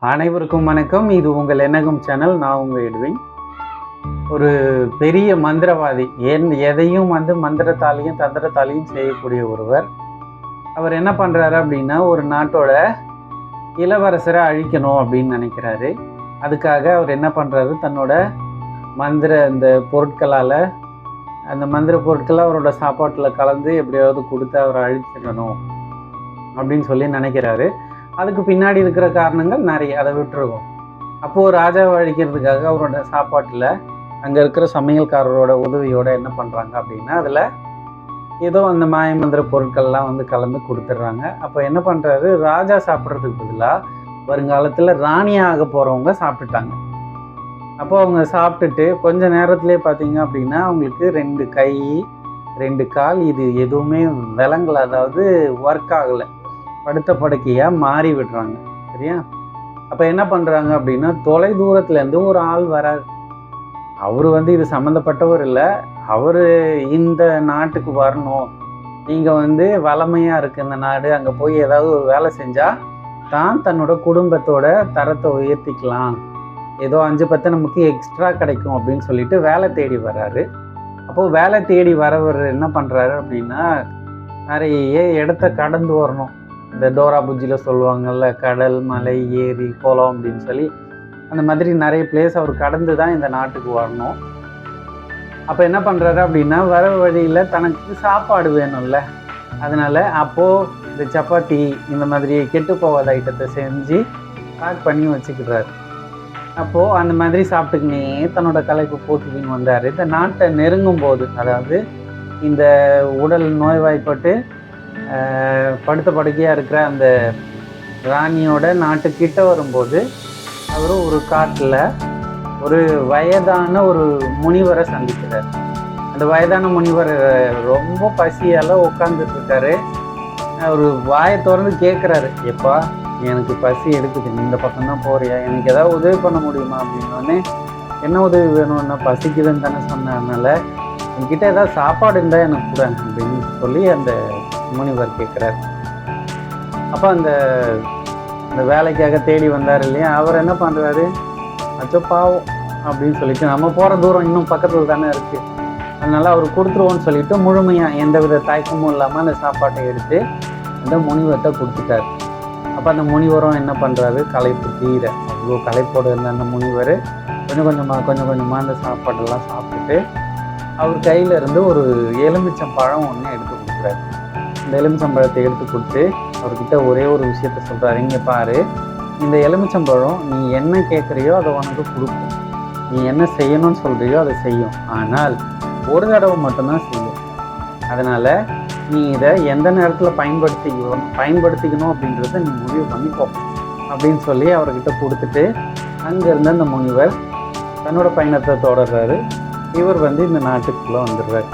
அனைவருக்கும் வணக்கம். இது உங்கள் எண்ணகம் சேனல். நான் உங்கள் எட்வின். ஒரு பெரிய மந்திரவாதி, எதையும் மந்திரத்தாலையும் தந்திரத்தாலையும் செய்யக்கூடிய ஒருவர். அவர் என்ன பண்ணுறாரு அப்படின்னா, ஒரு நாட்டோட இளவரசரை அழிக்கணும் அப்படின்னு நினைக்கிறாரு. அதுக்காக அவர் என்ன பண்ணுறாரு, தன்னோட இந்த பொருட்களால் அந்த மந்திர பொருட்களை அவரோட சாப்பாட்டில் கலந்து எப்படியாவது கொடுத்து அவரை அழிச்சிடணும் அப்படின்னு சொல்லி நினைக்கிறாரு. அதுக்கு பின்னாடி இருக்கிற காரணங்கள் நிறைய, அதை விட்டுருவோம். அப்போது ராஜாவை அழிக்கிறதுக்காக அவரோட சாப்பாட்டில் அங்கே இருக்கிற சமையல்காரரோட உதவியோடு என்ன பண்ணுறாங்க அப்படின்னா, அதில் ஏதோ அந்த மாயமந்திர பொருட்கள்லாம் கலந்து கொடுத்துட்றாங்க. அப்போ என்ன பண்ணுறாரு, ராஜா சாப்பிட்றதுக்கு பதிலாக வருங்காலத்தில் ராணியாக போகிறவங்க சாப்பிட்டுட்டாங்க. அப்போ அவங்க சாப்பிட்டுட்டு கொஞ்ச நேரத்துலேயே பார்த்தீங்க அப்படின்னா அவங்களுக்கு 2 கை 2 கால் இது எதுவுமே விலங்கல, அதாவது ஒர்க் ஆகலை, படுத்த படுக்கையாக மாறி விடுறாங்க. சரியா? அப்போ என்ன பண்ணுறாங்க அப்படின்னா, தொலை தூரத்துலேருந்து ஒரு ஆள் வரார். அவர் இது சம்மந்தப்பட்டவர் இல்லை. அவர் இந்த நாட்டுக்கு வரணும், நீங்கள் வளமையாக இருக்குது இந்த நாடு, அங்கே போய் ஏதாவது ஒரு வேலை செஞ்சால் தான் தன்னோட குடும்பத்தோட தரத்தை உயர்த்திக்கலாம், ஏதோ 5-10 நமக்கு எக்ஸ்ட்ரா கிடைக்கும் அப்படின்னு சொல்லிட்டு வேலை தேடி வர்றாரு. அப்போது வேலை தேடி வரவர் என்ன பண்ணுறாரு அப்படின்னா, நிறைய இடத்த கடந்து வரணும். இந்த டோரா புஜ்ஜியில் சொல்லுவாங்கள்ல, கடல், மலை, ஏரி, குளம் அப்படின்னு சொல்லி அந்த மாதிரி நிறைய பிளேஸ் அவர் கடந்து தான் இந்த நாட்டுக்கு வரணும். அப்போ என்ன பண்ணுறாரு அப்படின்னா, வர வழியில் தனக்கு சாப்பாடு வேணும்ல, அதனால் அப்போது இந்த சப்பாத்தி இந்த மாதிரி கெட்டு போகாத ஐட்டத்தை செஞ்சு பேக் பண்ணி வச்சுக்கிறாரு. அப்போது அந்த மாதிரி சாப்பிட்டுக்கினே தன்னோட களைப்பு போக்கின்னு வந்தார். இந்த நாட்டை நெருங்கும் போது, அதாவது இந்த உடல் நோய்வாய்ப்பட்டு படுத்த படுக்கையாக இருக்கிற அந்த ராணியோட நாட்டுக்கிட்ட வரும்போது அவர் ஒரு காட்டில் ஒரு வயதான ஒரு முனிவரை சந்திக்கிறார். அந்த வயதான முனிவர் ரொம்ப பசியால் உட்காந்துட்டு இருக்காரு. அவர் வாயை திறந்து கேட்குறாரு, எப்பா எனக்கு பசி எடுக்குது, இந்த பக்கம்தான் போறியா, எனக்கு ஏதாவது உதவி பண்ண முடியுமா அப்படின்னோடனே, என்ன உதவி வேணும்னா, பசிக்குதுன்னு தானே சொன்னதுனால என்கிட்ட ஏதாவது சாப்பாடு இருந்தால் எனக்கு கூட அப்படின்னு சொல்லி அந்த முனிவர் கேட்குறாரு. அப்போ அந்த வேலைக்காக தேடி வந்தார் இல்லையா, அவர் என்ன பண்ணுறாரு, அச்சோ பாவம் அப்படின்னு சொல்லிட்டு, நம்ம போகிற தூரம் இன்னும் பக்கத்தில் தானே இருக்குது, அதனால் அவர் கொடுத்துருவோன்னு சொல்லிட்டு முழுமையாக எந்தவித தயக்கமும் இல்லாமல் அந்த சாப்பாட்டை எடுத்து அந்த முனிவர்கிட்ட கொடுத்துட்டார். அப்போ அந்த முனிவரும் என்ன பண்ணுறாரு, களைப்பு தீர, அவ்வளோ களைப்போடு இருந்த அந்த முனிவர் கொஞ்சம் கொஞ்சமாக அந்த சாப்பாடெல்லாம் சாப்பிட்டுட்டு அவர் கையில் இருந்து ஒரு எலுமிச்சம்பழம் ஒன்று எடுத்து கொடுக்குறாரு. இந்த எலுமிச்சம்பழத்தை எடுத்து கொடுத்து அவர்கிட்ட ஒரே ஒரு விஷயத்த சொல்கிறாரு, இங்கே பாரு, இந்த எலுமிச்சம்பழம் நீ என்ன கேட்குறியோ அதை உனக்கு கொடுக்கும், நீ என்ன செய்யணும்னு சொல்கிறியோ அதை செய்யும், ஆனால் ஒரு தடவை மட்டும்தான் செய்யும், அதனால் நீ இதை எந்த நேரத்தில் பயன்படுத்திக்கணும் அப்படின்றத நீ முடிவு பண்ணிப்போ அப்படின்னு சொல்லி அவர்கிட்ட கொடுத்துட்டு அங்கேருந்து அந்த முனிவர் தன்னோட பயணத்தை தொடர்றாரு. இவர் இந்த நாட்டுக்குள்ளே வந்துடுறாரு.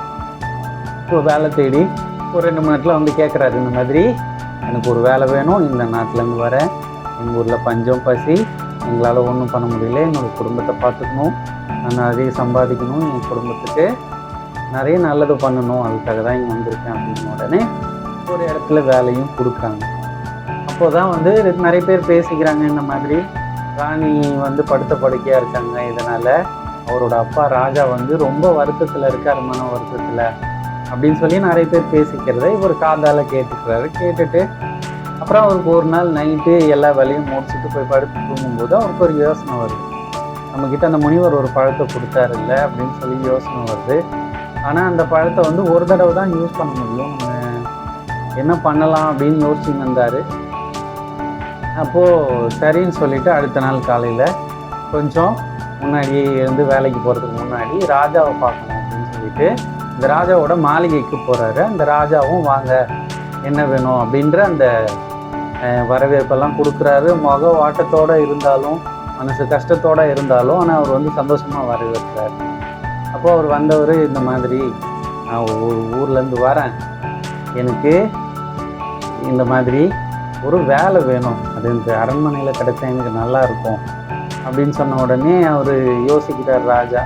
இப்போ வேலை தேடி ஒரு 2 மணி நேரத்தில் கேட்குறாரு, இந்த மாதிரி எனக்கு ஒரு வேலை வேணும், இந்த நாட்டிலேருந்து வரேன், எங்கள் ஊரில் பஞ்சம் பசி, எங்களால் ஒன்றும் பண்ண முடியல, என்னோடய குடும்பத்தை பார்த்துக்கணும், நான் நிறைய சம்பாதிக்கணும், என் குடும்பத்துக்கு நிறைய நல்லது பண்ணணும், அதுக்காக தான் இங்கே வந்திருக்கேன் அப்படின்னு உடனே ஒரு இடத்துல வேலையும் கொடுக்குறாங்க. அப்போது தான் நிறைய பேர் பேசிக்கிறாங்க, இந்த மாதிரி ராணி படுத்த படுக்கையாக இருக்காங்க, இதனால் அவரோட அப்பா ராஜா ரொம்ப வருத்தத்தில் இருக்கார், மன வருத்தத்தில் அப்படின்னு சொல்லி நிறைய பேர் பேசிக்கிறத இவர் காதால் கேட்டுக்கிறாரு. கேட்டுட்டு அப்புறம் அவருக்கு ஒரு நாள் நைட்டு எல்லா வேலையும் முடிச்சுட்டு போய் படுத்து தூங்கும்போது அவருக்கு ஒரு யோசனை வருது, நம்மக்கிட்ட அந்த முனிவர் ஒரு பழத்தை கொடுத்தாரு இல்லை அப்படின்னு சொல்லி யோசனை வருது. ஆனால் அந்த பழத்தை ஒரு தடவை தான் யூஸ் பண்ண முடியும், நம்ம என்ன பண்ணலாம் அப்படின்னு யோசிச்சுன்னு வந்தார். அப்போது சரின்னு சொல்லிவிட்டு அடுத்த நாள் காலையில் கொஞ்சம் முன்னாடி வேலைக்கு போகிறதுக்கு முன்னாடி ராஜாவை பார்க்கணும் அப்படின்னு சொல்லிட்டு இந்த ராஜாவோட மாளிகைக்கு போகிறாரு. அந்த ராஜாவும் வாங்க என்ன வேணும் அப்படின்ற அந்த வரவேற்பெல்லாம் கொடுக்குறாரு. முக வாட்டத்தோடு இருந்தாலும் மனசு கஷ்டத்தோடு இருந்தாலும் ஆனால் அவர் சந்தோஷமாக வரவேற்கிறார். அப்போ அவர் வந்தவர், இந்த மாதிரி நான் ஒரு ஊர்லேருந்து வரேன், எனக்கு இந்த மாதிரி ஒரு வேலை வேணும், அது இந்த அரண்மனையில் கிடைச்சா எனக்கு நல்லா இருக்கும் அப்படின்னு சொன்ன உடனே அவர் யோசிக்கிறார் ராஜா.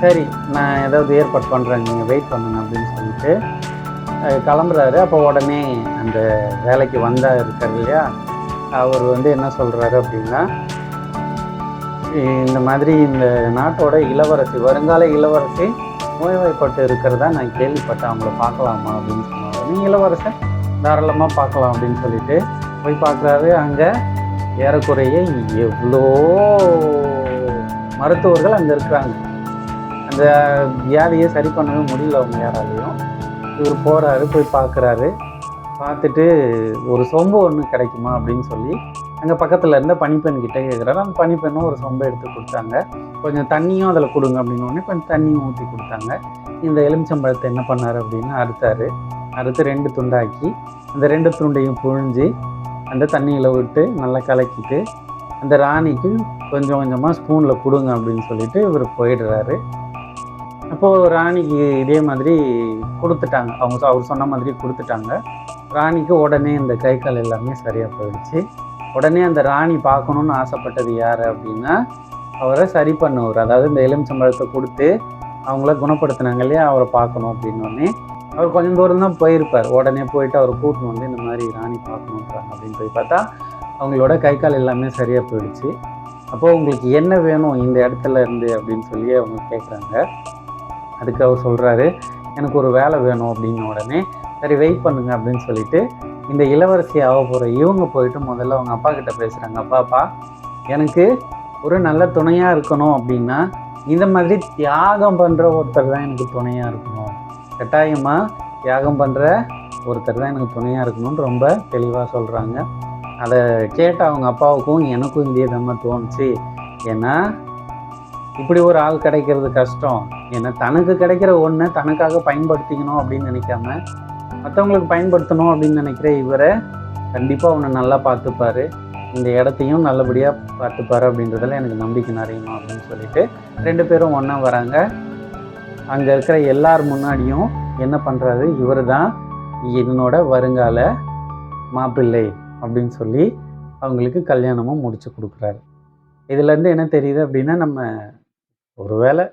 சரி, நான் ஏதாவது ஏற்பாடு பண்ணுறேன், நீங்கள் வெயிட் பண்ணுங்க அப்படின்னு சொல்லிட்டு கிளம்புறாரு. அப்போ உடனே அந்த வேலைக்கு இருக்கார் இல்லையா, அவர் வந்து என்ன சொல்கிறாரு அப்படின்னா, இந்த மாதிரி இந்த நாட்டோட இளவரசி, வருங்கால இளவரசி நோய்வாய்ப்பட்டு இருக்கிறதா நான் கேள்விப்பட்டேன், அவங்கள பார்க்கலாமா அப்படின்னு சொன்னாங்க. நீ இளவரசர் தாராளமாக பார்க்கலாம் அப்படின்னு சொல்லிட்டு போய் பார்க்குறாரு. அங்கே ஏறக்குறைய எவ்வளோ மருத்துவர்கள் அங்கே இருக்கிறாங்க. அந்த வியாதியை சரி பண்ணவே முடியல அவங்க யாராலையும். இவர் போகிறாரு, போய் பார்க்குறாரு. பார்த்துட்டு ஒரு சொம்பு ஒன்று கிடைக்குமா அப்படின்னு சொல்லி அங்கே பக்கத்தில் இருந்த பனிப்பெண் கிட்டே கேட்குறாரு. அந்த பனிப்பெண்ணும் ஒரு சொம்பை எடுத்து கொடுத்தாங்க. கொஞ்சம் தண்ணியும் அதில் கொடுங்க அப்படின்னோடனே கொஞ்சம் தண்ணியும் ஊற்றி கொடுத்தாங்க. இந்த எலுமிச்சம்பழத்தை என்ன பண்ணார் அப்படின்னா அறுத்து 2 துண்டாக்கி அந்த 2 துண்டையும் புழிஞ்சு அந்த தண்ணியில் விட்டு நல்லா கலக்கிட்டு அந்த ராணிக்கு கொஞ்சம் கொஞ்சமாக ஸ்பூனில் கொடுங்க அப்படின்னு சொல்லிட்டு இவர் போயிடுறாரு. அப்போது ராணிக்கு இதே மாதிரி கொடுத்துட்டாங்க. அவர் சொன்ன மாதிரி கொடுத்துட்டாங்க. ராணிக்கு உடனே இந்த கை கால் எல்லாமே சரியாக போயிடுச்சு. உடனே அந்த ராணி பார்க்கணுன்னு ஆசைப்பட்டது யார் அப்படின்னா, அவரை சரி பண்ணவர். அதாவது இந்த எலுமிச்சம்பழத்தை கொடுத்து அவங்கள குணப்படுத்தினாங்க இல்லையா, அவரை பார்க்கணும் அப்படின்னோடனே அவர் கொஞ்சம் தூரம் தான் போயிருப்பார். உடனே போயிட்டு அவர் கூட்டின்னு வந்து இந்த மாதிரி ராணி பார்க்கணுன்றாங்க அப்படின்னு போய் பார்த்தா அவங்களோட கை கால் எல்லாமே சரியாக போயிடுச்சு. அப்போது உங்களுக்கு என்ன வேணும் இந்த இடத்துல இருந்து அப்படின்னு சொல்லி அவங்க கேட்குறாங்க. அதுக்கு அவர் சொல்கிறாரு, எனக்கு ஒரு வேலை வேணும் அப்படின்ன உடனே சரி வெயிட் பண்ணுங்க அப்படின்னு சொல்லிட்டு இந்த இளவரசி ஆக போகிற இவங்க போயிட்டு முதல்ல அவங்க அப்பா கிட்ட பேசுகிறாங்க. அப்பாப்பா, எனக்கு ஒரு நல்ல துணையாக இருக்கணும் அப்படின்னா இந்த மாதிரி தியாகம் பண்ணுற ஒருத்தர் தான் எனக்கு துணையாக இருக்கணும். கட்டாயமாக தியாகம் பண்ணுற ஒருத்தர் தான் எனக்கு துணையாக இருக்கணும்னு ரொம்ப தெளிவாக சொல்கிறாங்க. அதை கேட்ட அவங்க அப்பாவுக்கும் எனக்கும் இதே தான் தோணுச்சு. ஏன்னா இப்படி ஒரு ஆள் கிடைக்கிறது கஷ்டம். ஏன்னா தனக்கு கிடைக்கிற ஒன்றை தனக்காக பயன்படுத்திக்கணும் அப்படின்னு நினைக்காம மற்றவங்களுக்கு பயன்படுத்தணும் அப்படின்னு நினைக்கிற இவரை கண்டிப்பாக அவனை நல்லா பார்த்துப்பார், இந்த இடத்தையும் நல்லபடியாக பார்த்துப்பார் அப்படின்றதில் எனக்கு நம்பிக்கை நிறையுமா அப்படின்னு சொல்லிட்டு 2 பேரும் ஒன்றா வராங்க. அங்கே இருக்கிற எல்லார் முன்னாடியும் என்ன பண்ணுறாரு, இவர் தான் என்னோட வருங்கால மாப்பிள்ளை அப்படின்னு சொல்லி அவங்களுக்கு கல்யாணமும் முடித்து கொடுக்குறாரு. இதுலேருந்து என்ன தெரியுது அப்படின்னா, நம்ம ஒருவேளை